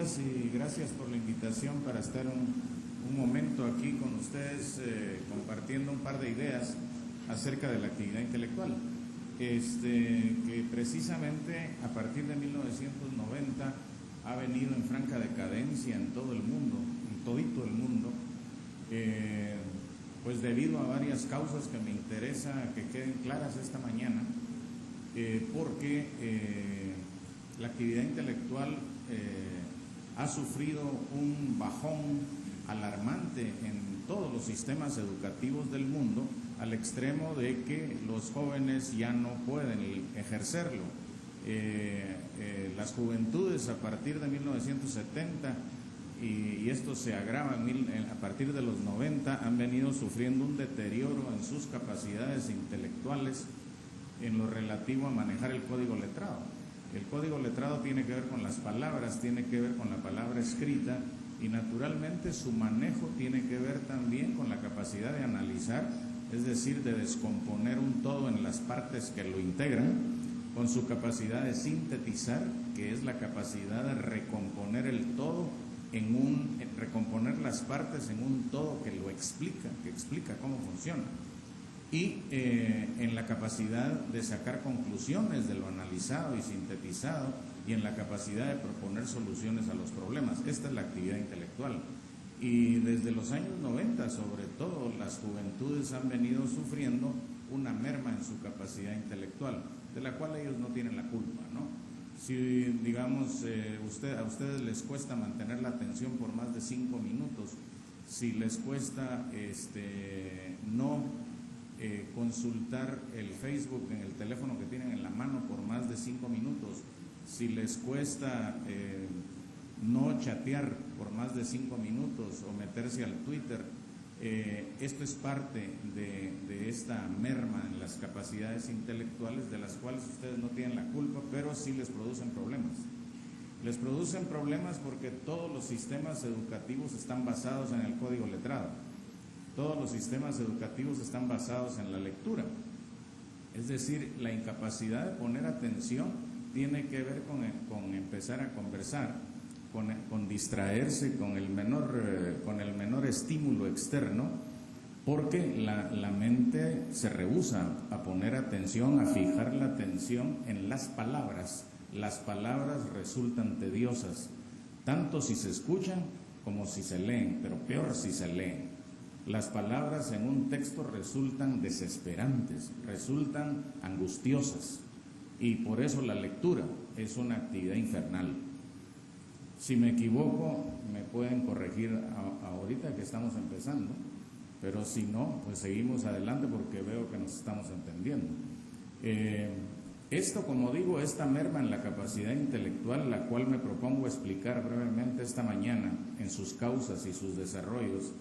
días y gracias por la invitación para estar un momento aquí con ustedes compartiendo un par de ideas acerca de la actividad intelectual. Que precisamente a partir de 1990 ha venido en franca decadencia en todo el mundo, en todito el mundo, pues debido a varias causas que me interesa que queden claras esta mañana, porque la actividad intelectual ha sufrido un bajón alarmante en todos los sistemas educativos del mundo, al extremo de que los jóvenes ya no pueden ejercerlo. Las juventudes a partir de 1970, y esto se agrava a partir de los 90, han venido sufriendo un deterioro en sus capacidades intelectuales en lo relativo a manejar el código letrado. El código letrado tiene que ver con las palabras, tiene que ver con la palabra escrita, y naturalmente su manejo tiene que ver también con la capacidad de analizar, es decir, de descomponer un todo en las partes que lo integran, con su capacidad de sintetizar, que es la capacidad de recomponer el todo recomponer las partes en un todo que lo explica, que explica cómo funciona, y en la capacidad de sacar conclusiones de lo analizado y sintetizado, y en la capacidad de proponer soluciones a los problemas. Esta es la actividad intelectual. Y desde los años 90, sobre todo, las juventudes han venido sufriendo una merma en su capacidad intelectual, de la cual ellos no tienen la culpa, ¿no? Si, digamos, a ustedes les cuesta mantener la atención por más de 5 minutos, si les cuesta no consultar el Facebook en el teléfono que tienen en la mano por más de 5 minutos, si les cuesta no chatear por más de 5 minutos o meterse al Twitter, esto es parte de esta merma en las capacidades intelectuales, de las cuales ustedes no tienen la culpa, pero sí les producen problemas. Les producen problemas porque todos los sistemas educativos están basados en el código letrado. Todos los sistemas educativos están basados en la lectura. Es decir, la incapacidad de poner atención tiene que ver con empezar a conversar, con distraerse, con el menor estímulo externo, porque la mente se rehúsa a poner atención, a fijar la atención en las palabras. Las palabras resultan tediosas, tanto si se escuchan como si se leen, pero peor si se leen. Las palabras en un texto resultan desesperantes, resultan angustiosas, y por eso la lectura es una actividad infernal. Si me equivoco, me pueden corregir ahorita que estamos empezando, pero si no, pues seguimos adelante porque veo que nos estamos entendiendo. Esto, como digo, esta merma en la capacidad intelectual, la cual me propongo explicar brevemente esta mañana en sus causas y sus desarrollos,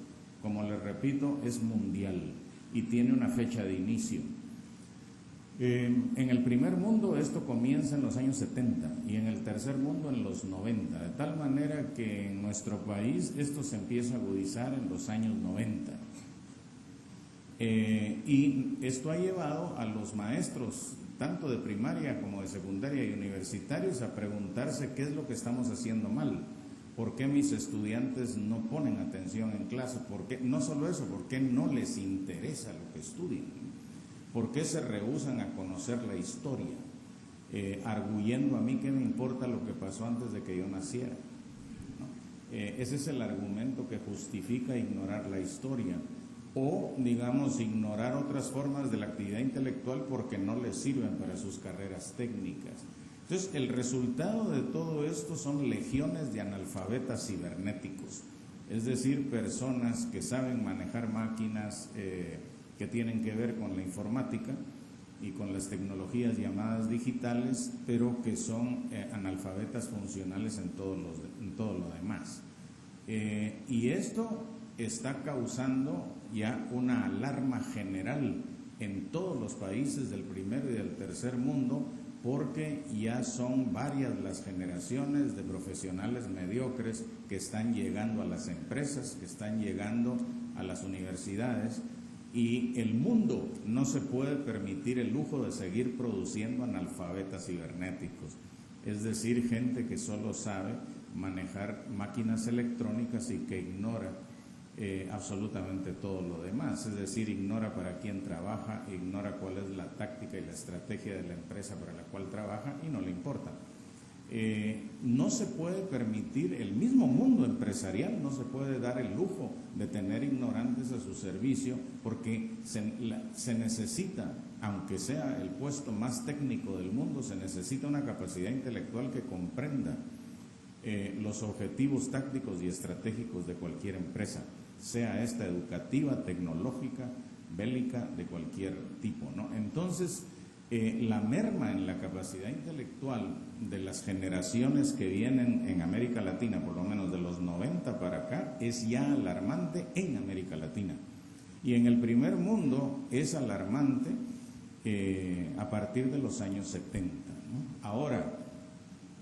como les repito, es mundial y tiene una fecha de inicio. En el primer mundo esto comienza en los años 70 y en el tercer mundo en los 90, de tal manera que en nuestro país esto se empieza a agudizar en los años 90. Y esto ha llevado a los maestros, tanto de primaria como de secundaria y universitarios, a preguntarse qué es lo que estamos haciendo mal. ¿Por qué mis estudiantes no ponen atención en clase? ¿Por qué? No solo eso, ¿por qué no les interesa lo que estudian? ¿Por qué se rehúsan a conocer la historia? Arguyendo a mí qué me importa lo que pasó antes de que yo naciera, ¿no? Ese es el argumento que justifica ignorar la historia, o, digamos, ignorar otras formas de la actividad intelectual porque no les sirven para sus carreras técnicas. Entonces, el resultado de todo esto son legiones de analfabetas cibernéticos, es decir, personas que saben manejar máquinas que tienen que ver con la informática y con las tecnologías llamadas digitales, pero que son analfabetas funcionales en todo lo demás. Y esto está causando ya una alarma general en todos los países del primer y del tercer mundo, porque ya son varias las generaciones de profesionales mediocres que están llegando a las empresas, que están llegando a las universidades, y el mundo no se puede permitir el lujo de seguir produciendo analfabetas cibernéticos, es decir, gente que solo sabe manejar máquinas electrónicas y que ignora absolutamente todo lo demás, es decir, ignora para quién trabaja, ignora cuál es la táctica y la estrategia de la empresa para la cual trabaja y no le importa. No se puede permitir, el mismo mundo empresarial no se puede dar el lujo de tener ignorantes a su servicio, porque se necesita, aunque sea el puesto más técnico del mundo, se necesita una capacidad intelectual que comprenda los objetivos tácticos y estratégicos de cualquier empresa, sea esta educativa, tecnológica, bélica, de cualquier tipo, ¿no? Entonces, la merma en la capacidad intelectual de las generaciones que vienen en América Latina, por lo menos de los 90 para acá, es ya alarmante en América Latina. Y en el primer mundo es alarmante a partir de los años 70, ¿no? Ahora,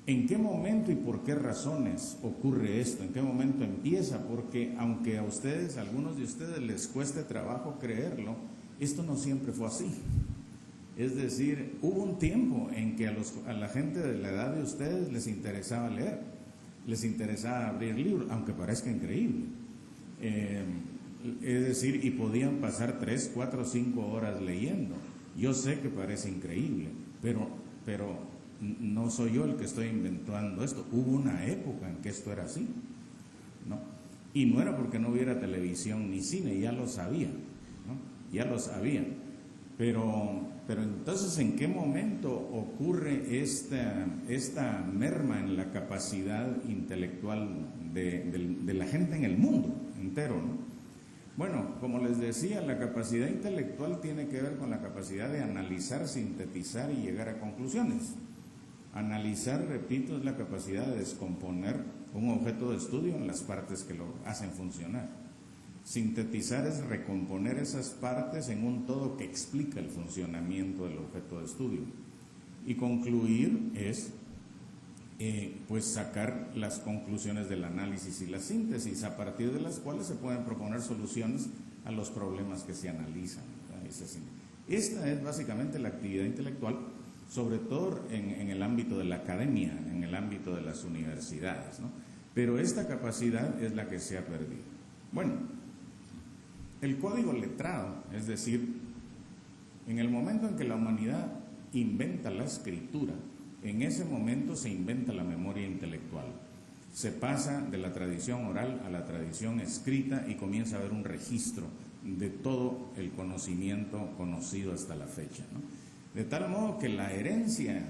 ¿en qué momento y por qué razones ocurre esto? ¿En qué momento empieza? Porque aunque a ustedes, a algunos de ustedes les cueste trabajo creerlo, esto no siempre fue así. Es decir, hubo un tiempo en que a la gente de la edad de ustedes les interesaba leer, les interesaba abrir libros, aunque parezca increíble. Es decir, y podían pasar 3, 4, 5 horas leyendo. Yo sé que parece increíble, pero no soy yo el que estoy inventando esto. Hubo una época en que esto era así, ¿no? Y no era porque no hubiera televisión ni cine, ya lo sabían, ¿no? Ya lo sabían. Pero entonces, ¿en qué momento ocurre esta merma en la capacidad intelectual de la gente en el mundo entero, ¿no? Bueno, como les decía, la capacidad intelectual tiene que ver con la capacidad de analizar, sintetizar y llegar a conclusiones. Analizar, repito, es la capacidad de descomponer un objeto de estudio en las partes que lo hacen funcionar. Sintetizar es recomponer esas partes en un todo que explica el funcionamiento del objeto de estudio. Y concluir es, pues, sacar las conclusiones del análisis y la síntesis, a partir de las cuales se pueden proponer soluciones a los problemas que se analizan. Esta es básicamente la actividad intelectual, sobre todo en el ámbito de la academia, en el ámbito de las universidades, ¿no? Pero esta capacidad es la que se ha perdido. Bueno, el código letrado, es decir, en el momento en que la humanidad inventa la escritura, en ese momento se inventa la memoria intelectual. Se pasa de la tradición oral a la tradición escrita y comienza a haber un registro de todo el conocimiento conocido hasta la fecha, ¿no? De tal modo que la herencia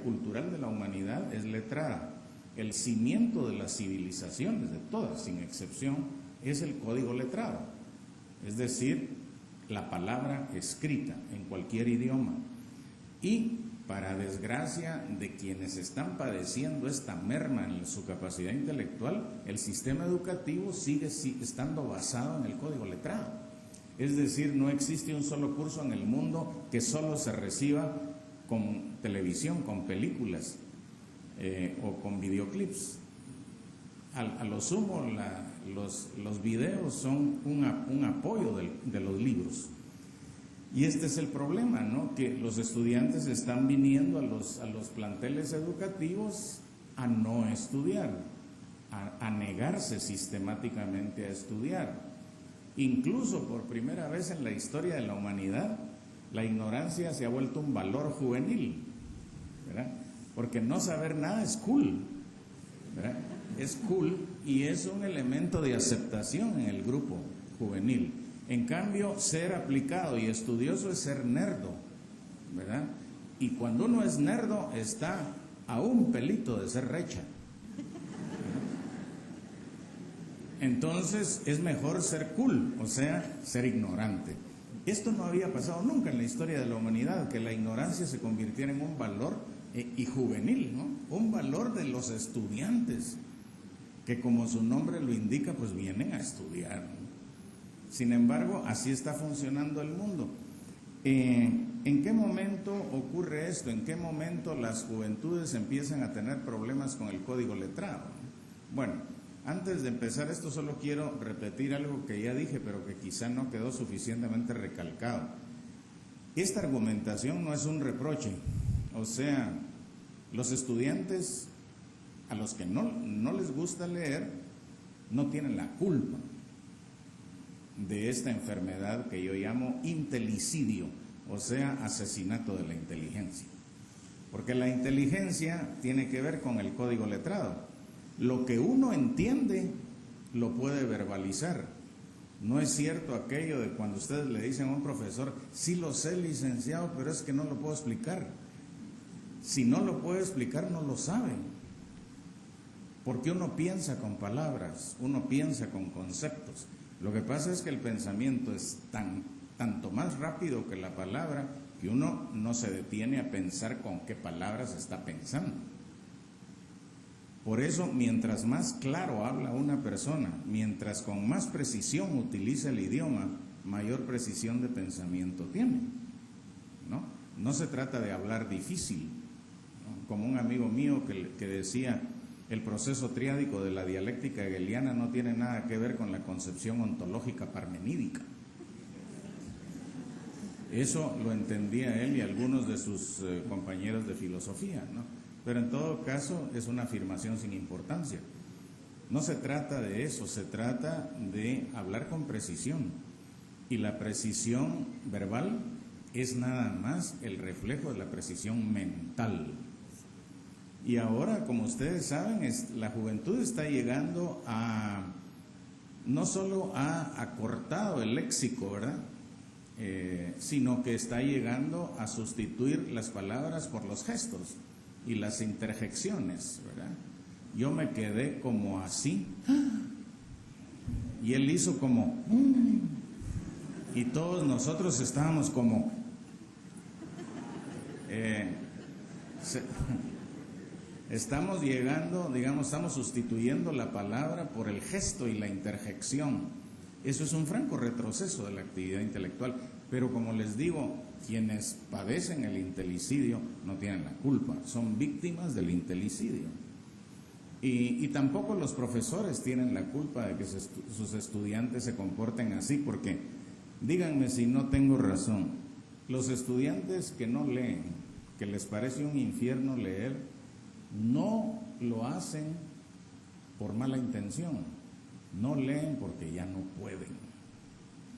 cultural de la humanidad es letrada. El cimiento de las civilizaciones, de todas, sin excepción, es el código letrado, es decir, la palabra escrita en cualquier idioma. Y para desgracia de quienes están padeciendo esta merma en su capacidad intelectual, el sistema educativo sigue estando basado en el código letrado. Es decir, no existe un solo curso en el mundo que solo se reciba con televisión, con películas o con videoclips. A lo sumo, los videos son un apoyo de los libros. Y este es el problema, ¿no? Que los estudiantes están viniendo a los planteles educativos a no estudiar, a negarse sistemáticamente a estudiar. Incluso por primera vez en la historia de la humanidad, la ignorancia se ha vuelto un valor juvenil, ¿verdad? Porque no saber nada es cool, ¿verdad? Es cool y es un elemento de aceptación en el grupo juvenil. En cambio, ser aplicado y estudioso es ser nerdo, ¿verdad? Y cuando uno es nerdo, está a un pelito de ser recha. Entonces, es mejor ser cool, o sea, ser ignorante. Esto no había pasado nunca en la historia de la humanidad, que la ignorancia se convirtiera en un valor y juvenil, ¿no? Un valor de los estudiantes, que como su nombre lo indica, pues vienen a estudiar, ¿no? Sin embargo, así está funcionando el mundo. ¿En qué momento ocurre esto? ¿En qué momento las juventudes empiezan a tener problemas con el código letrado? Bueno, antes de empezar esto solo quiero repetir algo que ya dije, pero que quizá no quedó suficientemente recalcado. Esta argumentación no es un reproche, o sea, los estudiantes a los que no les gusta leer, no tienen la culpa de esta enfermedad que yo llamo intelicidio, o sea, asesinato de la inteligencia. Porque la inteligencia tiene que ver con el código letrado. Lo que uno entiende lo puede verbalizar. No es cierto aquello de cuando ustedes le dicen a un profesor, sí lo sé, licenciado, pero es que no lo puedo explicar. Si no lo puede explicar, no lo sabe. Porque uno piensa con palabras, uno piensa con conceptos. Lo que pasa es que el pensamiento es tanto más rápido que la palabra, que uno no se detiene a pensar con qué palabras está pensando. Por eso, mientras más claro habla una persona, mientras con más precisión utiliza el idioma, mayor precisión de pensamiento tiene, ¿no? No se trata de hablar difícil, ¿no? Como un amigo mío que decía, el proceso triádico de la dialéctica hegeliana no tiene nada que ver con la concepción ontológica parmenídica. Eso lo entendía él y algunos de sus compañeros de filosofía, ¿no? Pero en todo caso es una afirmación sin importancia. No se trata de eso, se trata de hablar con precisión. Y la precisión verbal es nada más el reflejo de la precisión mental. Y ahora, como ustedes saben, la juventud está llegando a, no solo ha acortado el léxico, ¿verdad? Sino que está llegando a sustituir las palabras por los gestos y las interjecciones, ¿verdad? Yo me quedé como así y él hizo como y todos nosotros estábamos como estamos llegando, digamos, estamos sustituyendo la palabra por el gesto y la interjección. Eso es un franco retroceso de la actividad intelectual, pero como les digo, quienes padecen el intelicidio no tienen la culpa, son víctimas del intelicidio. Y tampoco los profesores tienen la culpa de que sus estudiantes se comporten así, porque díganme si no tengo razón, los estudiantes que no leen, que les parece un infierno leer, no lo hacen por mala intención, no leen porque ya no pueden.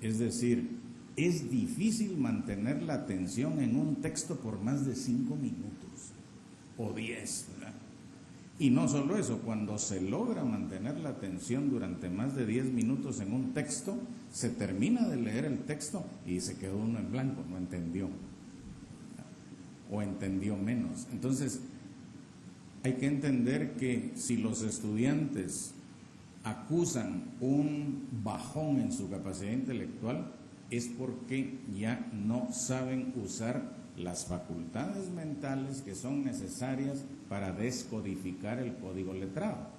Es decir, es difícil mantener la atención en un texto por más de 5 minutos o 10, ¿verdad? Y no solo eso, cuando se logra mantener la atención durante más de 10 minutos en un texto, se termina de leer el texto y se quedó uno en blanco, no entendió, o entendió menos. Entonces, hay que entender que si los estudiantes acusan un bajón en su capacidad intelectual, es porque ya no saben usar las facultades mentales que son necesarias para descodificar el código letrado.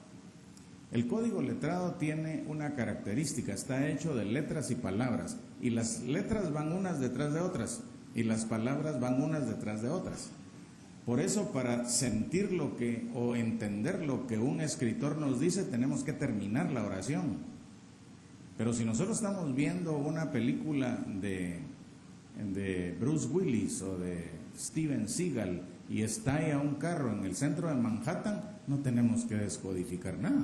El código letrado tiene una característica, está hecho de letras y palabras, y las letras van unas detrás de otras, y las palabras van unas detrás de otras. Por eso, para sentir lo que o entender lo que un escritor nos dice, tenemos que terminar la oración. Pero si nosotros estamos viendo una película de Bruce Willis o de Steven Seagal y estalla un carro en el centro de Manhattan, no tenemos que descodificar nada,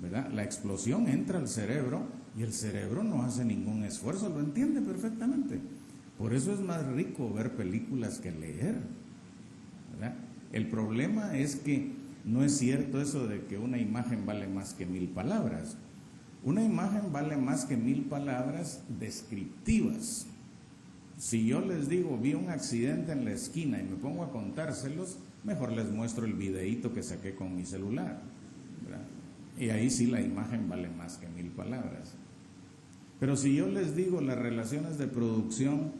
¿verdad? La explosión entra al cerebro y el cerebro no hace ningún esfuerzo, lo entiende perfectamente. Por eso es más rico ver películas que leer, ¿verdad? El problema es que no es cierto eso de que una imagen vale más que 1000 palabras. Una imagen vale más que 1000 palabras descriptivas. Si yo les digo, vi un accidente en la esquina y me pongo a contárselos, mejor les muestro el videíto que saqué con mi celular, ¿verdad? Y ahí sí la imagen vale más que 1000 palabras. Pero si yo les digo, las relaciones de producción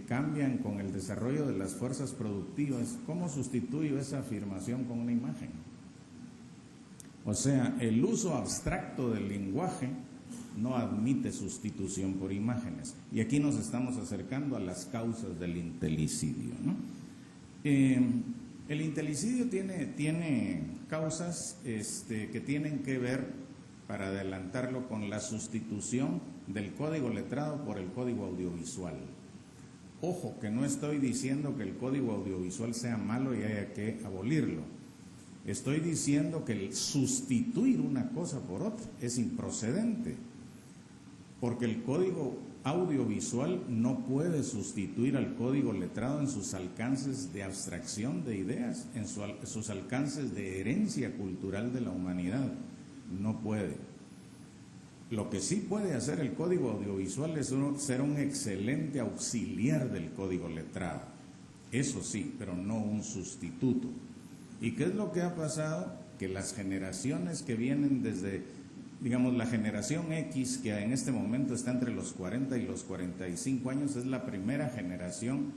cambian con el desarrollo de las fuerzas productivas, ¿cómo sustituyo esa afirmación con una imagen? O sea, el uso abstracto del lenguaje no admite sustitución por imágenes. Y aquí nos estamos acercando a las causas del intelicidio, ¿no? El intelicidio tiene causas que tienen que ver, para adelantarlo, con la sustitución del código letrado por el código audiovisual. Ojo, que no estoy diciendo que el código audiovisual sea malo y haya que abolirlo. Estoy diciendo que el sustituir una cosa por otra es improcedente, porque el código audiovisual no puede sustituir al código letrado en sus alcances de abstracción de ideas, en sus alcances de herencia cultural de la humanidad. No puede. Lo que sí puede hacer el código audiovisual es ser un excelente auxiliar del código letrado. Eso sí, pero no un sustituto. ¿Y qué es lo que ha pasado? Que las generaciones que vienen desde, digamos, la generación X, que en este momento está entre los 40 y los 45 años, es la primera generación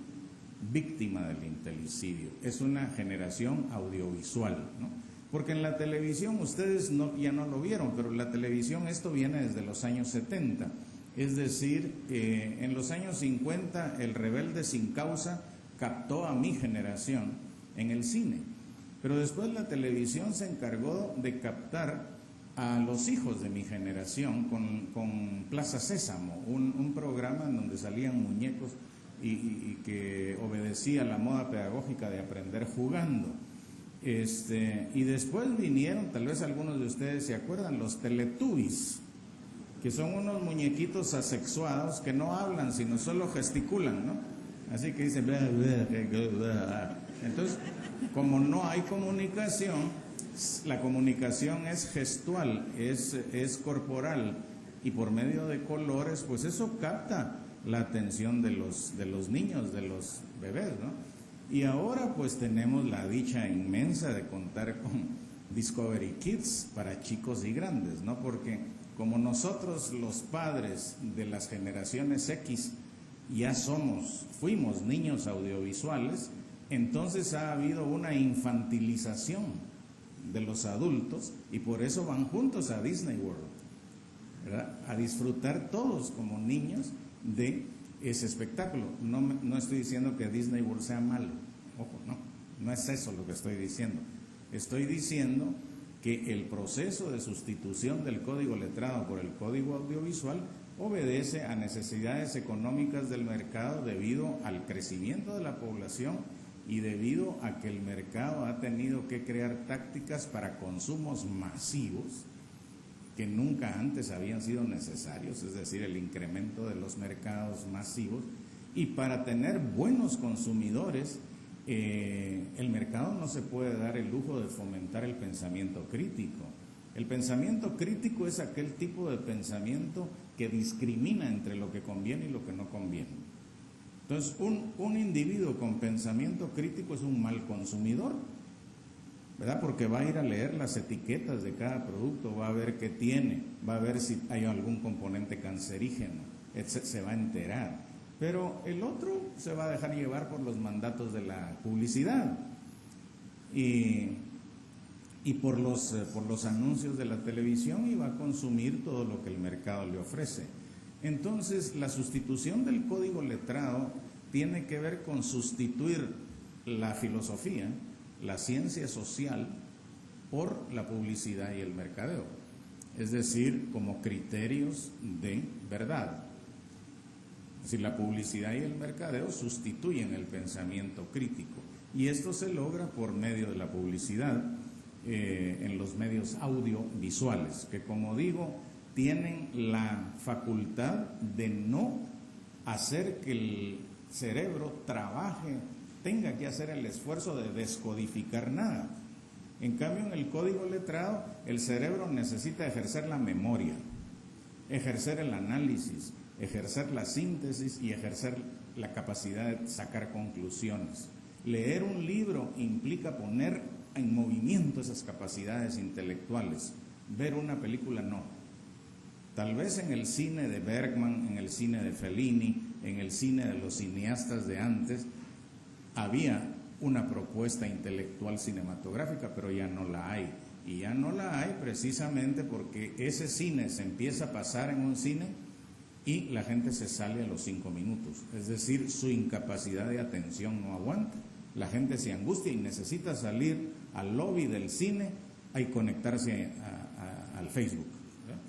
víctima del intelicidio. Es una generación audiovisual, ¿no? Porque en la televisión ustedes ya no lo vieron, pero la televisión, esto viene desde los años 70. Es decir, en los años 50 el Rebelde sin Causa captó a mi generación en el cine. Pero después la televisión se encargó de captar a los hijos de mi generación con Plaza Sésamo, un programa en donde salían muñecos y que obedecía la moda pedagógica de aprender jugando. Y después vinieron, tal vez algunos de ustedes se acuerdan, los Teletubbies, que son unos muñequitos asexuados que no hablan, sino solo gesticulan, ¿no? Así que dicen, bla, bla, bla, bla. Entonces, como no hay comunicación, la comunicación es gestual, es corporal, y por medio de colores, pues eso capta la atención de los niños, de los bebés, ¿no? Y ahora pues tenemos la dicha inmensa de contar con Discovery Kids para chicos y grandes, ¿no? Porque como nosotros los padres de las generaciones X ya fuimos niños audiovisuales, entonces ha habido una infantilización de los adultos y por eso van juntos a Disney World, ¿verdad? A disfrutar todos como niños de ese espectáculo. No estoy diciendo que Disney World sea malo, ojo, no es eso lo que estoy diciendo. Estoy diciendo que el proceso de sustitución del código letrado por el código audiovisual obedece a necesidades económicas del mercado debido al crecimiento de la población y debido a que el mercado ha tenido que crear tácticas para consumos masivos que nunca antes habían sido necesarios, es decir, el incremento de los mercados masivos, y para tener buenos consumidores, el mercado no se puede dar el lujo de fomentar el pensamiento crítico. El pensamiento crítico es aquel tipo de pensamiento que discrimina entre lo que conviene y lo que no conviene. Entonces, un individuo con pensamiento crítico es un mal consumidor, ¿verdad? Porque va a ir a leer las etiquetas de cada producto, va a ver qué tiene, va a ver si hay algún componente cancerígeno, se va a enterar. Pero el otro se va a dejar llevar por los mandatos de la publicidad y por los anuncios de la televisión, y va a consumir todo lo que el mercado le ofrece. Entonces, la sustitución del código letrado tiene que ver con sustituir la filosofía, la ciencia social, por la publicidad y el mercadeo, es decir, como criterios de verdad. Es decir, la publicidad y el mercadeo sustituyen el pensamiento crítico, y esto se logra por medio de la publicidad en los medios audiovisuales, que, como digo, tienen la facultad de no hacer que el cerebro trabaje, tenga que hacer el esfuerzo de descodificar nada. En cambio, en el código letrado, el cerebro necesita ejercer la memoria, ejercer el análisis, ejercer la síntesis y ejercer la capacidad de sacar conclusiones. Leer un libro implica poner en movimiento esas capacidades intelectuales. Ver una película no. Tal vez en el cine de Bergman, en el cine de Fellini, en el cine de los cineastas de antes, había una propuesta intelectual cinematográfica, pero ya no la hay. Y ya no la hay precisamente porque ese cine se empieza a pasar en un cine y la gente se sale a los 5 minutos. Es decir, su incapacidad de atención no aguanta. La gente se angustia y necesita salir al lobby del cine y conectarse al Facebook, ¿verdad?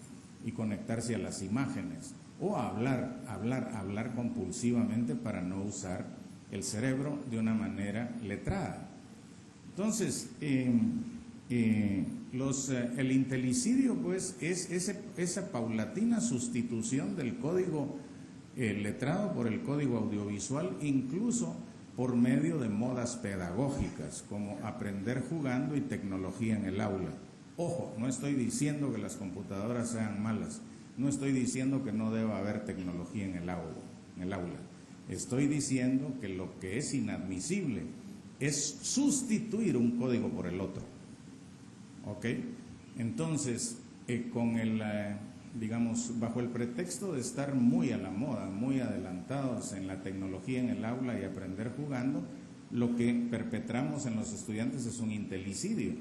Y conectarse a las imágenes, o a hablar compulsivamente para no usar el cerebro de una manera letrada. Entonces, El intelicidio, pues, es esa paulatina sustitución del código letrado por el código audiovisual, incluso por medio de modas pedagógicas, como aprender jugando y tecnología en el aula. Ojo, no estoy diciendo que las computadoras sean malas, no estoy diciendo que no deba haber tecnología en el aula. Estoy diciendo que lo que es inadmisible es sustituir un código por el otro. ¿Ok? Entonces, digamos, bajo el pretexto de estar muy a la moda, muy adelantados en la tecnología en el aula y aprender jugando, lo que perpetramos en los estudiantes es un intelicidio,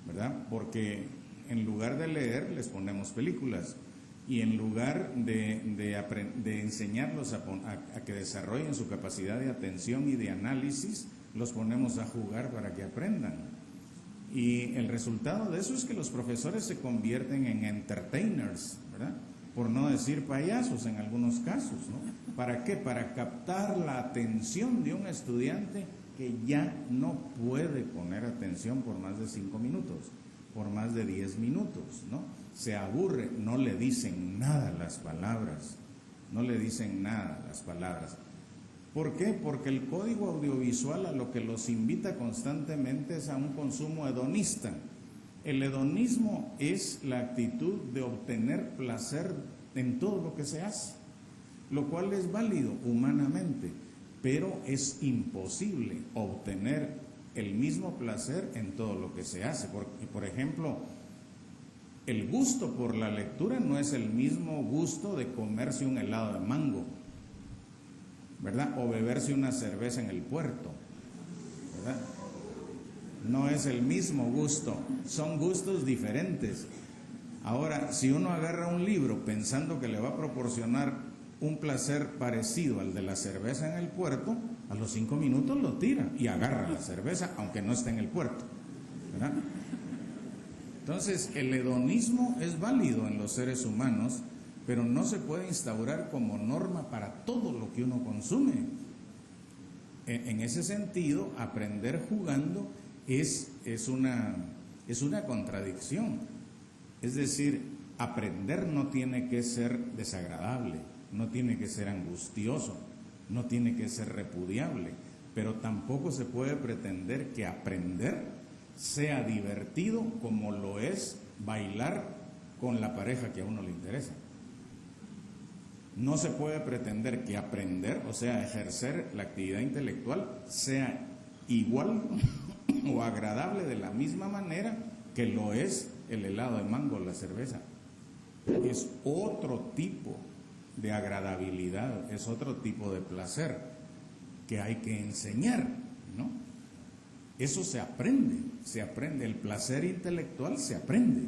¿verdad? Porque en lugar de leer les ponemos películas y en lugar de enseñarlos a que desarrollen su capacidad de atención y de análisis, los ponemos a jugar para que aprendan. Y el resultado de eso es que los profesores se convierten en entertainers, ¿verdad? Por no decir payasos en algunos casos, ¿no? ¿Para qué? Para captar la atención de un estudiante que ya no puede poner atención por más de 5 minutos, por más de 10 minutos, ¿no? Se aburre, no le dicen nada las palabras, no le dicen nada las palabras. ¿Por qué? Porque el código audiovisual a lo que los invita constantemente es a un consumo hedonista. El hedonismo es la actitud de obtener placer en todo lo que se hace, lo cual es válido humanamente, pero es imposible obtener el mismo placer en todo lo que se hace. Por ejemplo, el gusto por la lectura no es el mismo gusto de comerse un helado de mango, ¿verdad? O beberse una cerveza en el puerto, ¿verdad? No es el mismo gusto, son gustos diferentes. Ahora, si uno agarra un libro pensando que le va a proporcionar un placer parecido al de la cerveza en el puerto, a los 5 minutos lo tira y agarra la cerveza, aunque no esté en el puerto, ¿verdad? Entonces, el hedonismo es válido en los seres humanos, pero no se puede instaurar como norma para todo lo que uno consume. En ese sentido, aprender jugando es una contradicción. Es decir, aprender no tiene que ser desagradable, no tiene que ser angustioso, no tiene que ser repudiable, pero tampoco se puede pretender que aprender sea divertido como lo es bailar con la pareja que a uno le interesa. No se puede pretender que aprender, o sea, ejercer la actividad intelectual, sea igual o agradable de la misma manera que lo es el helado de mango o la cerveza. Es otro tipo de agradabilidad, es otro tipo de placer que hay que enseñar, ¿no? Eso se aprende, el placer intelectual se aprende.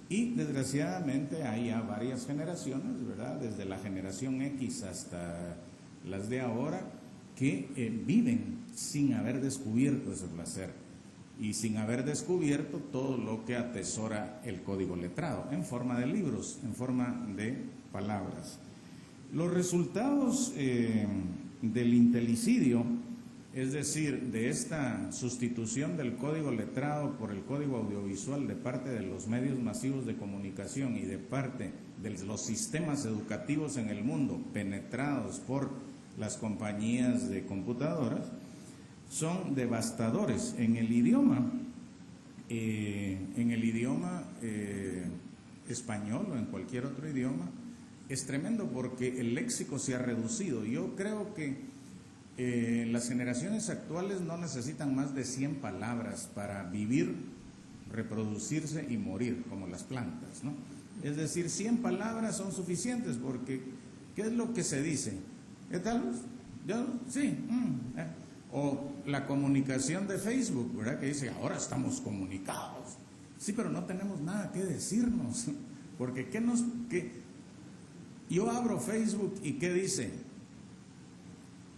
Y desgraciadamente hay ya varias generaciones, ¿verdad? Desde la generación X hasta las de ahora, que viven sin haber descubierto ese placer y sin haber descubierto todo lo que atesora el código letrado, en forma de libros, en forma de palabras. Los resultados del intelicidio, es decir, de esta sustitución del código letrado por el código audiovisual de parte de los medios masivos de comunicación y de parte de los sistemas educativos en el mundo penetrados por las compañías de computadoras, son devastadores en el idioma español o en cualquier otro idioma. Es tremendo porque el léxico se ha reducido. Yo creo que las generaciones actuales no necesitan más de 100 palabras para vivir, reproducirse y morir, como las plantas, ¿no? Es decir, 100 palabras son suficientes porque ¿qué es lo que se dice? ¿Qué tal? ¿Yo? Sí. O la comunicación de Facebook, ¿verdad? Que dice, ahora estamos comunicados. Sí, pero no tenemos nada que decirnos. Porque yo abro Facebook y ¿qué dice?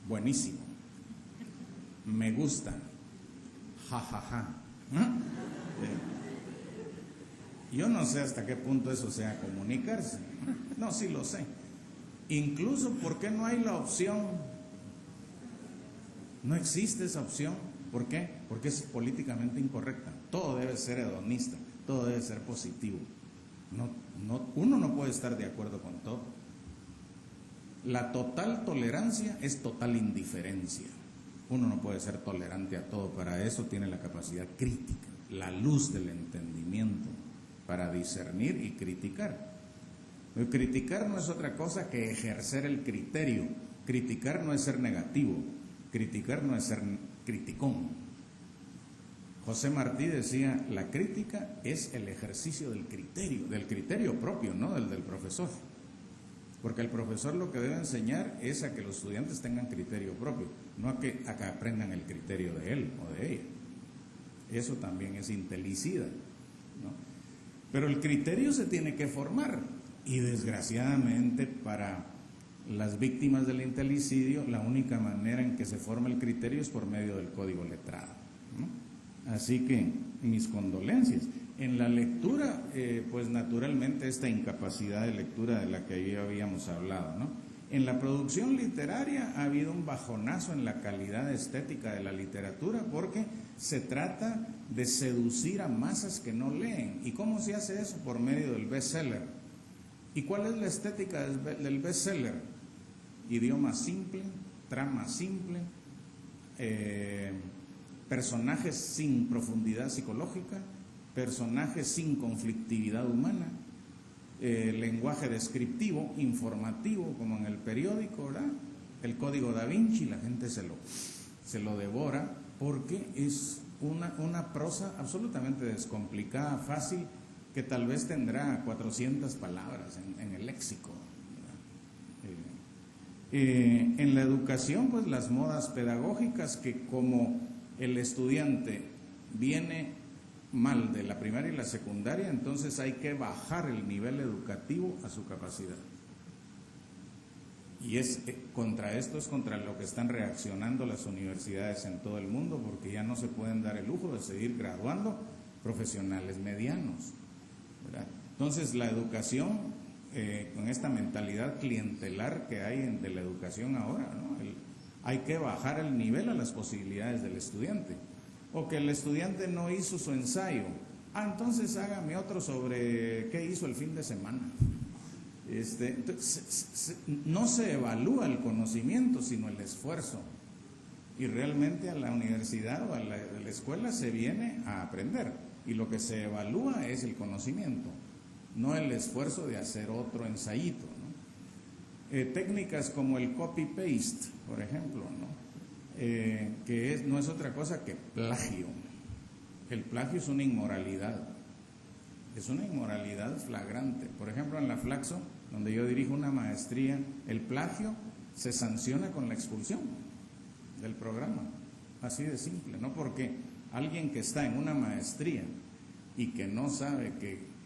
Buenísimo. Me gusta. Ja, ja, ja. Yo no sé hasta qué punto eso sea comunicarse. No, sí lo sé. Incluso, ¿por qué no hay la opción? No existe esa opción ¿Por qué? Porque es políticamente incorrecta. Todo debe ser hedonista, todo debe ser positivo. Uno no puede estar de acuerdo con todo. La total tolerancia es total indiferencia. Uno no puede ser tolerante a todo, para eso tiene la capacidad crítica, la luz del entendimiento, para discernir y criticar. Pero criticar no es otra cosa que ejercer el criterio. Criticar no es ser negativo, criticar no es ser criticón. José Martí decía, la crítica es el ejercicio del criterio propio, no del profesor. Porque el profesor lo que debe enseñar es a que los estudiantes tengan criterio propio, no a que aprendan el criterio de él o de ella. Eso también es intelicida, ¿no? Pero el criterio se tiene que formar, y desgraciadamente para las víctimas del intelicidio la única manera en que se forma el criterio es por medio del código letrado, ¿no? Así que mis condolencias. En la lectura, pues naturalmente esta incapacidad de lectura de la que ya habíamos hablado, ¿no? En la producción literaria ha habido un bajonazo en la calidad estética de la literatura porque se trata de seducir a masas que no leen. ¿Y cómo se hace eso? Por medio del bestseller. ¿Y cuál es la estética del bestseller? Idioma simple, trama simple, personajes sin profundidad psicológica, personajes sin conflictividad humana, lenguaje descriptivo, informativo, como en el periódico, ¿verdad? El Código Da Vinci, la gente se lo devora porque es una prosa absolutamente descomplicada, fácil, que tal vez tendrá 400 palabras en el léxico. En la educación, pues las modas pedagógicas, que como el estudiante viene mal de la primaria y la secundaria, entonces hay que bajar el nivel educativo a su capacidad. Y contra esto es contra lo que están reaccionando las universidades en todo el mundo, porque ya no se pueden dar el lujo de seguir graduando profesionales medianos, ¿verdad? Entonces la educación, con esta mentalidad clientelar que hay de la educación ahora, ¿no? Hay que bajar el nivel a las posibilidades del estudiante. O que el estudiante no hizo su ensayo. Entonces hágame otro sobre qué hizo el fin de semana. Entonces, no se evalúa el conocimiento, sino el esfuerzo. Y realmente a la universidad o a la escuela se viene a aprender. Y lo que se evalúa es el conocimiento, no el esfuerzo de hacer otro ensayito, ¿no? Técnicas como el copy-paste, por ejemplo, ¿no? Que no es otra cosa que plagio. El plagio es una inmoralidad flagrante. Por ejemplo, en la Flaxo, donde yo dirijo una maestría, el plagio se sanciona con la expulsión del programa, así de simple, ¿no? Porque alguien que está en una maestría y que no sabe que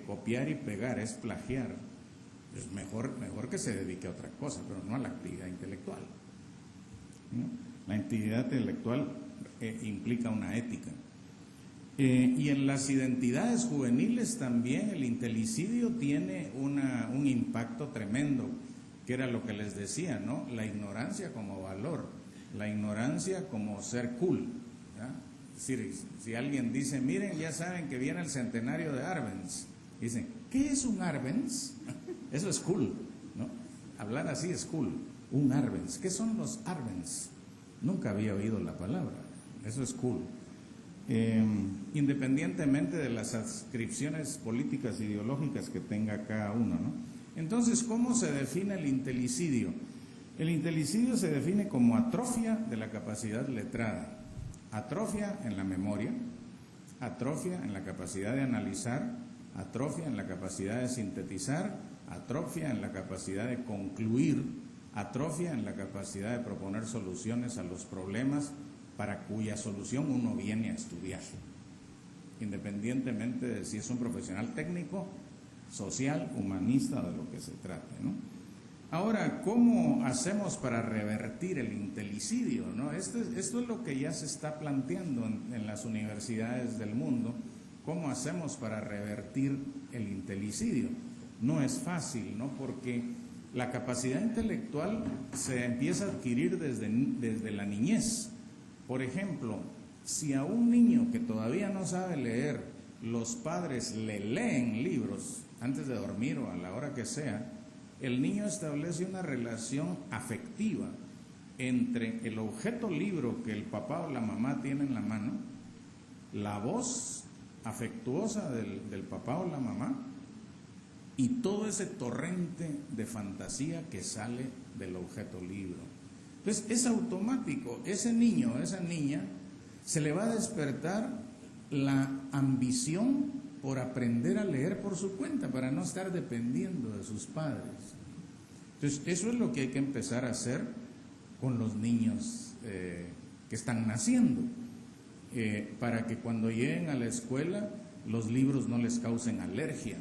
copiar y pegar es plagiar, es mejor que se dedique a otra cosa, pero no a la actividad intelectual, ¿no? La actividad intelectual implica una ética. Y en las identidades juveniles también el intelicidio tiene un impacto tremendo, que era lo que les decía, ¿no? La ignorancia como valor, la ignorancia como ser cool, ¿ya? Es decir, si alguien dice, miren, ya saben que viene el centenario de Arbenz, dicen, ¿qué es un Arbenz? Eso es cool, ¿no? Hablar así es cool. Un Arbenz. ¿Qué son los Arbenz? Nunca había oído la palabra. Eso es cool. Independientemente de las adscripciones políticas e ideológicas que tenga cada uno, ¿no? Entonces, ¿cómo se define el intelicidio? El intelicidio se define como atrofia de la capacidad letrada, atrofia en la memoria, atrofia en la capacidad de analizar, atrofia en la capacidad de sintetizar, atrofia en la capacidad de concluir, atrofia en la capacidad de proponer soluciones a los problemas para cuya solución uno viene a estudiar, independientemente de si es un profesional técnico, social, humanista o de lo que se trate, ¿no? Ahora, ¿cómo hacemos para revertir el intelicidio, ¿no? Esto es lo que ya se está planteando en las universidades del mundo. ¿Cómo hacemos para revertir el intelicidio? No es fácil, ¿no? Porque la capacidad intelectual se empieza a adquirir desde la niñez. Por ejemplo, si a un niño que todavía no sabe leer, los padres le leen libros antes de dormir o a la hora que sea, el niño establece una relación afectiva entre el objeto libro que el papá o la mamá tiene en la mano, la voz afectuosa del papá o la mamá y todo ese torrente de fantasía que sale del objeto libro. Entonces es automático, ese niño, esa niña, se le va a despertar la ambición por aprender a leer por su cuenta, para no estar dependiendo de sus padres. Entonces eso es lo que hay que empezar a hacer con los niños que están naciendo, para que cuando lleguen a la escuela los libros no les causen alergia,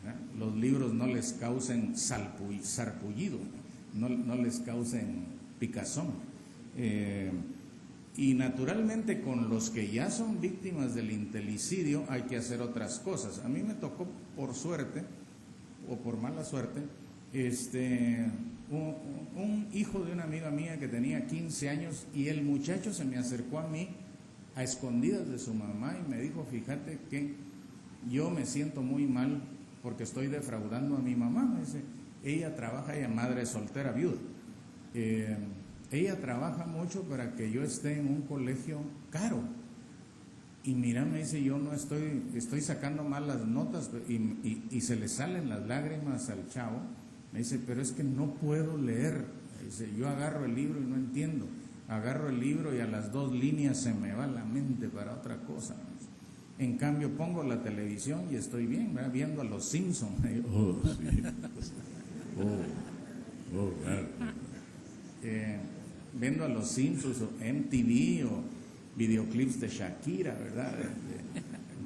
¿verdad? Los libros no les causen sarpullido, no les causen picazón. Y naturalmente con los que ya son víctimas del intelicidio hay que hacer otras cosas. A mí me tocó, por suerte o por mala suerte, un hijo de una amiga mía que tenía 15 años y el muchacho se me acercó a mí a escondidas de su mamá y me dijo: fíjate que yo me siento muy mal porque estoy defraudando a mi mamá. Me dice, ella trabaja, ella madre soltera, viuda, ella trabaja mucho para que yo esté en un colegio caro y mira, me dice, yo no estoy sacando mal las notas, y se le salen las lágrimas al chavo. Me dice, pero es que no puedo leer. Dice, yo agarro el libro y no entiendo. Agarro el libro y a las 2 líneas se me va la mente para otra cosa. En cambio pongo la televisión y estoy bien, ¿verdad? Viendo a los Simpsons. Oh, sí. Claro. Viendo a los Simpsons o MTV o videoclips de Shakira, ¿verdad?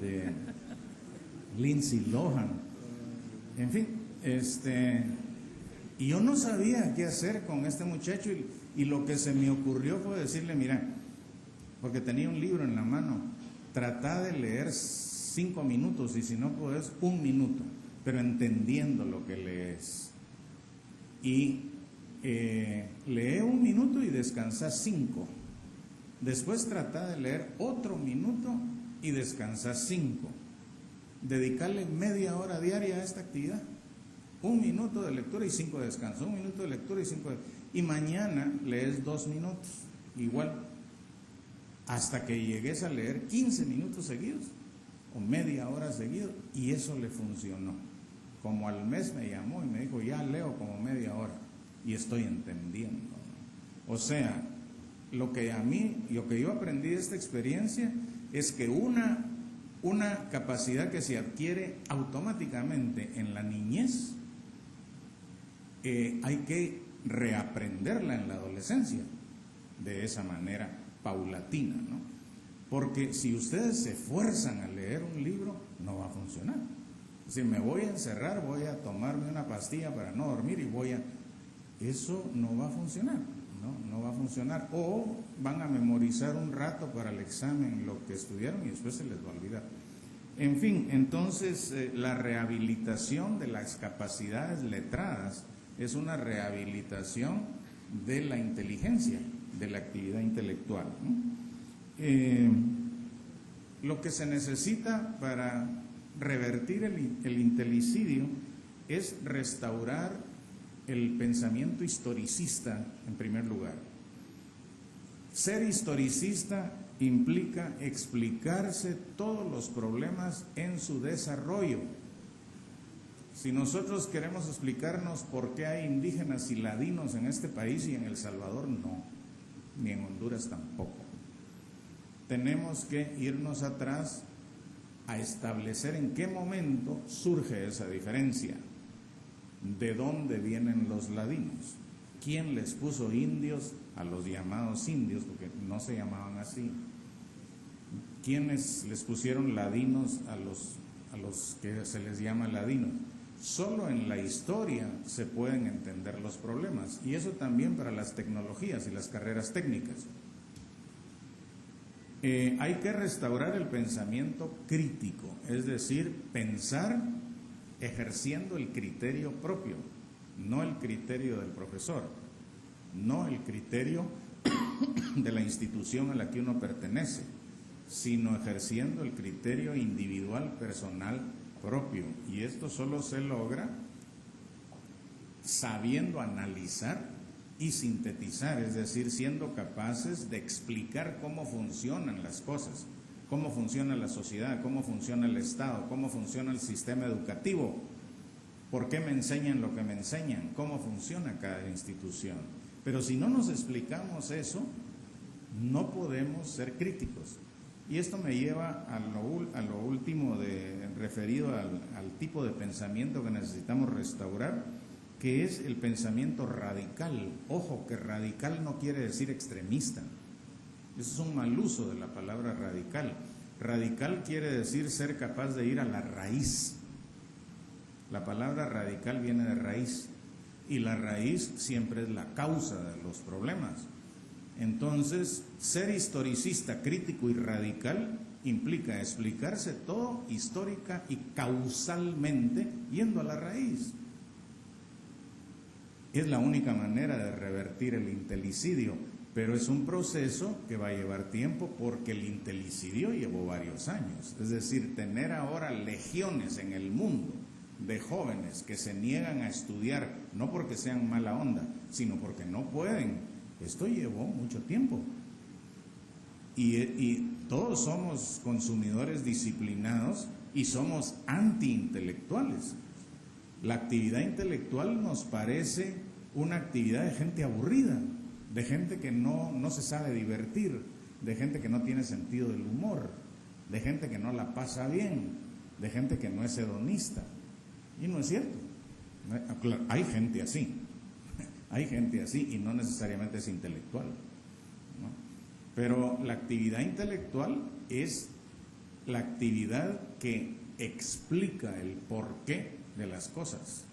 De Lindsay Lohan. En fin, y yo no sabía qué hacer con este muchacho y lo que se me ocurrió fue decirle, mira, porque tenía un libro en la mano, trata de leer 5 minutos y si no puedes 1 minuto, pero entendiendo lo que lees. Y lee 1 minuto y descansa 5. Después trata de leer otro minuto y descansa 5. Dedicarle media hora diaria a esta actividad. 1 minuto de lectura y 5 de descanso. 1 minuto de lectura y 5 de... Y mañana lees 2 minutos, igual, hasta que llegues a leer 15 minutos seguidos o media hora seguido, y eso le funcionó. Como al mes me llamó y me dijo, ya leo como media hora y estoy entendiendo, ¿no? O sea, lo que yo aprendí de esta experiencia es que una capacidad que se adquiere automáticamente en la niñez, hay que reaprenderla en la adolescencia de esa manera paulatina, ¿no? Porque si ustedes se fuerzan a leer un libro, no va a funcionar. Si me voy a encerrar, voy a tomarme una pastilla para no dormir y eso no va a funcionar, no va a funcionar. O van a memorizar un rato para el examen lo que estudiaron y después se les va a olvidar. En fin, entonces la rehabilitación de las capacidades letradas es una rehabilitación de la inteligencia, de la actividad intelectual, ¿no? Lo que se necesita para revertir el intelicidio es restaurar el pensamiento historicista en primer lugar. Ser historicista implica explicarse todos los problemas en su desarrollo. Si nosotros queremos explicarnos por qué hay indígenas y ladinos en este país y en El Salvador, no, ni en Honduras tampoco. Tenemos que irnos atrás a establecer en qué momento surge esa diferencia. ¿De dónde vienen los ladinos? ¿Quién les puso indios a los llamados indios? Porque no se llamaban así. ¿Quiénes les pusieron ladinos a los que se les llama ladinos? Solo en la historia se pueden entender los problemas, y eso también para las tecnologías y las carreras técnicas. Hay que restaurar el pensamiento crítico, es decir, pensar ejerciendo el criterio propio, no el criterio del profesor, no el criterio de la institución a la que uno pertenece, sino ejerciendo el criterio individual, personal, propio. Y esto solo se logra sabiendo analizar y sintetizar, es decir, siendo capaces de explicar cómo funcionan las cosas, cómo funciona la sociedad, cómo funciona el Estado, cómo funciona el sistema educativo, por qué me enseñan lo que me enseñan, cómo funciona cada institución. Pero si no nos explicamos eso, no podemos ser críticos. Y esto me lleva a lo último referido al tipo de pensamiento que necesitamos restaurar, que es el pensamiento radical. Ojo, que radical no quiere decir extremista. Eso es un mal uso de la palabra radical. Radical quiere decir ser capaz de ir a la raíz. La palabra radical viene de raíz, y la raíz siempre es la causa de los problemas. Entonces, ser historicista, crítico y radical implica explicarse todo histórica y causalmente yendo a la raíz. Es la única manera de revertir el intelicidio, pero es un proceso que va a llevar tiempo porque el intelicidio llevó varios años. Es decir, tener ahora legiones en el mundo de jóvenes que se niegan a estudiar, no porque sean mala onda, sino porque no pueden. Esto llevó mucho tiempo. Y todos somos consumidores disciplinados y somos antiintelectuales. La actividad intelectual nos parece una actividad de gente aburrida, de gente que no se sabe divertir, de gente que no tiene sentido del humor, de gente que no la pasa bien, de gente que no es hedonista. Y no es cierto. Hay gente así. Hay gente así y no necesariamente es intelectual, ¿no? Pero la actividad intelectual es la actividad que explica el porqué de las cosas.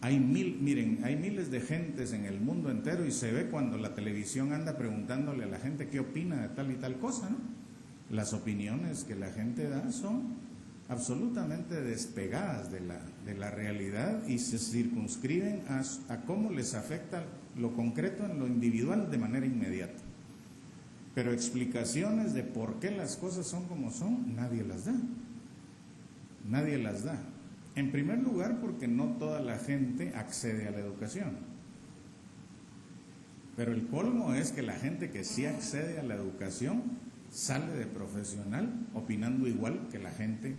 Hay miles de gentes en el mundo entero y se ve cuando la televisión anda preguntándole a la gente qué opina de tal y tal cosa, ¿no? Las opiniones que la gente da son absolutamente despegadas de la realidad y se circunscriben a cómo les afecta lo concreto en lo individual de manera inmediata. Pero explicaciones de por qué las cosas son como son, nadie las da. Nadie las da. En primer lugar, porque no toda la gente accede a la educación. Pero el colmo es que la gente que sí accede a la educación sale de profesional opinando igual que la gente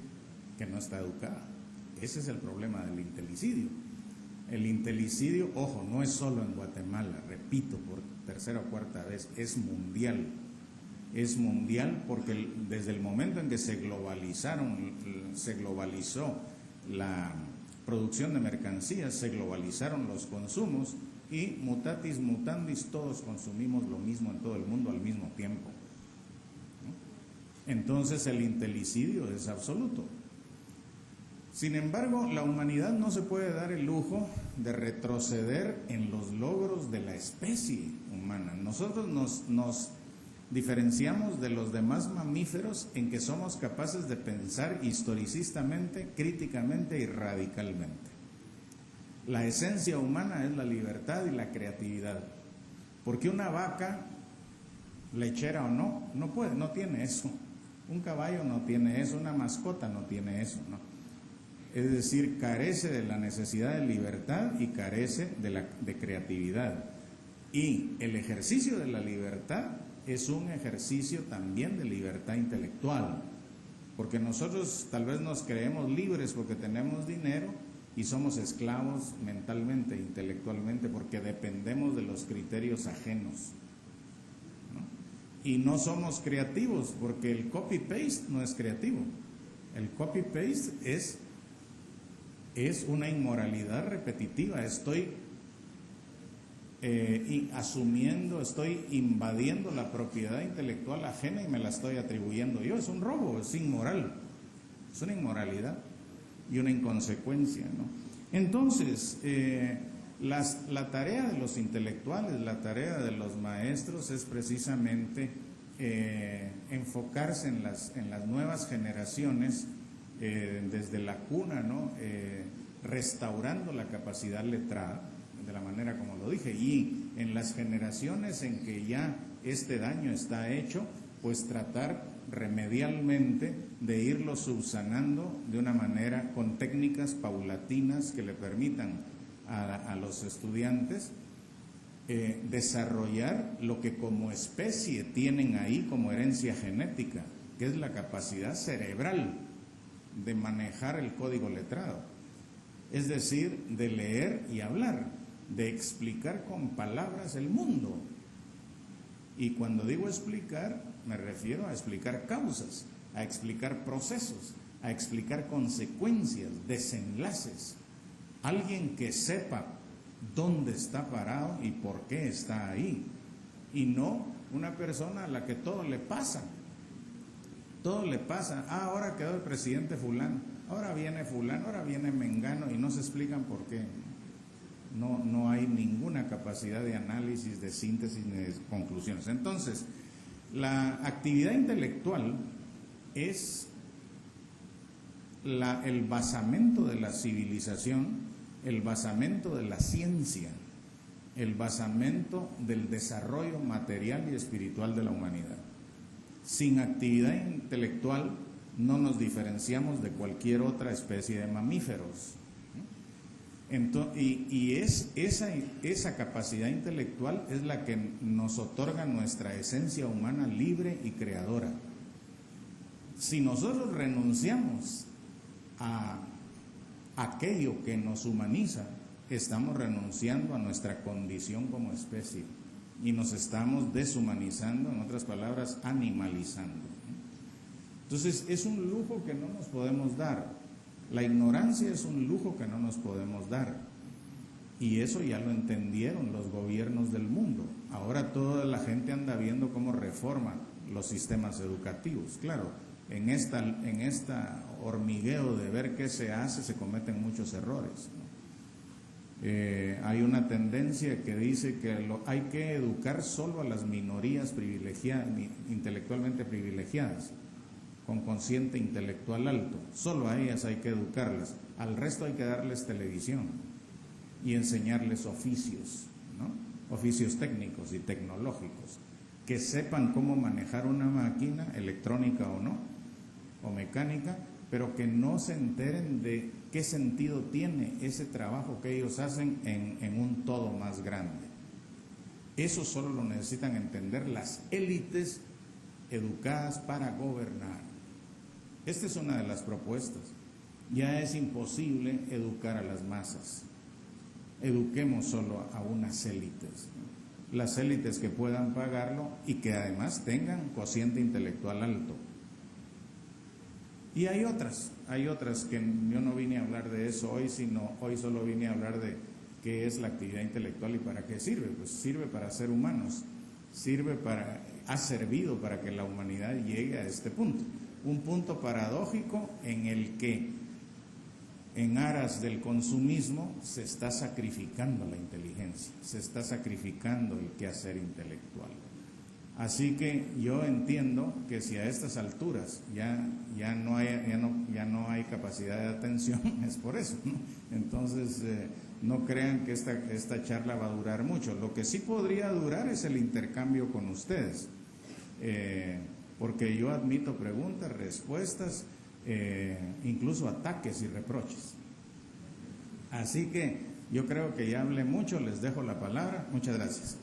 que no está educada. Ese es el problema del intelicidio. El intelicidio, ojo, no es solo en Guatemala, repito por tercera o cuarta vez, es mundial. Es mundial porque desde el momento en que se globalizó la producción de mercancías, se globalizaron los consumos y mutatis mutandis todos consumimos lo mismo en todo el mundo al mismo tiempo. Entonces el intelicidio es absoluto. Sin embargo, la humanidad no se puede dar el lujo de retroceder en los logros de la especie humana. Nosotros nos diferenciamos de los demás mamíferos en que somos capaces de pensar historicistamente, críticamente y radicalmente. La esencia humana es la libertad y la creatividad. Porque una vaca, lechera o no, no puede, no tiene eso. Un caballo no tiene eso, una mascota no tiene eso, ¿no? Es decir, carece de la necesidad de libertad y carece de creatividad. Y el ejercicio de la libertad es un ejercicio también de libertad intelectual, porque nosotros tal vez nos creemos libres porque tenemos dinero y somos esclavos mentalmente, intelectualmente, porque dependemos de los criterios ajenos, ¿no? Y no somos creativos porque el copy-paste no es creativo. El copy-paste es una inmoralidad repetitiva. Estoy asumiendo, estoy invadiendo la propiedad intelectual ajena y me la estoy atribuyendo yo. Es un robo, es inmoral, es una inmoralidad y una inconsecuencia, ¿no? Entonces, la tarea de los intelectuales, la tarea de los maestros es precisamente enfocarse en las nuevas generaciones desde la cuna, ¿no? Restaurando la capacidad letrada, de la manera como lo dije, y en las generaciones en que ya este daño está hecho, pues tratar remedialmente de irlo subsanando de una manera con técnicas paulatinas que le permitan a los estudiantes desarrollar lo que como especie tienen ahí como herencia genética, que es la capacidad cerebral de manejar el código letrado, es decir, de leer y hablar, de explicar con palabras el mundo. Y cuando digo explicar, me refiero a explicar causas, a explicar procesos, a explicar consecuencias, desenlaces. Alguien que sepa dónde está parado y por qué está ahí, y no una persona a la que todo le pasa. Todo le pasa. Ahora quedó el presidente fulano, ahora viene fulano, ahora viene mengano, y no se explican por qué. No hay ninguna capacidad de análisis, de síntesis ni de conclusiones. Entonces, la actividad intelectual es el basamento de la civilización, el basamento de la ciencia, el basamento del desarrollo material y espiritual de la humanidad. Sin actividad intelectual no nos diferenciamos de cualquier otra especie de mamíferos. Esa capacidad intelectual es la que nos otorga nuestra esencia humana libre y creadora. Si nosotros renunciamos a aquello que nos humaniza, estamos renunciando a nuestra condición como especie y nos estamos deshumanizando, en otras palabras, animalizando. Entonces, es un lujo que no nos podemos dar. La ignorancia es un lujo que no nos podemos dar, y eso ya lo entendieron los gobiernos del mundo. Ahora toda la gente anda viendo cómo reforma los sistemas educativos. Claro, en esta hormigueo de ver qué se hace, se cometen muchos errores, ¿no? Hay una tendencia que dice que hay que educar solo a las minorías privilegiadas, intelectualmente privilegiadas, con consciente intelectual alto. Solo a ellas hay que educarlas, al resto hay que darles televisión y enseñarles oficios, ¿no? Oficios técnicos y tecnológicos, que sepan cómo manejar una máquina, electrónica o no, o mecánica, pero que no se enteren de qué sentido tiene ese trabajo que ellos hacen en un todo más grande. Eso solo lo necesitan entender las élites educadas para gobernar. Esta es una de las propuestas. Ya es imposible educar a las masas. Eduquemos solo a unas élites, ¿no? Las élites que puedan pagarlo y que además tengan cociente intelectual alto. Y hay otras que yo no vine a hablar de eso hoy, sino hoy solo vine a hablar de qué es la actividad intelectual y para qué sirve. Pues sirve para ser humanos, ha servido para que la humanidad llegue a este punto. Un punto paradójico en el que, en aras del consumismo, se está sacrificando la inteligencia, se está sacrificando el quehacer intelectual. Así que yo entiendo que si a estas alturas ya no hay capacidad de atención, es por eso, ¿no? Entonces, no crean que esta charla va a durar mucho. Lo que sí podría durar es el intercambio con ustedes, porque yo admito preguntas, respuestas, incluso ataques y reproches. Así que yo creo que ya hablé mucho, les dejo la palabra. Muchas gracias.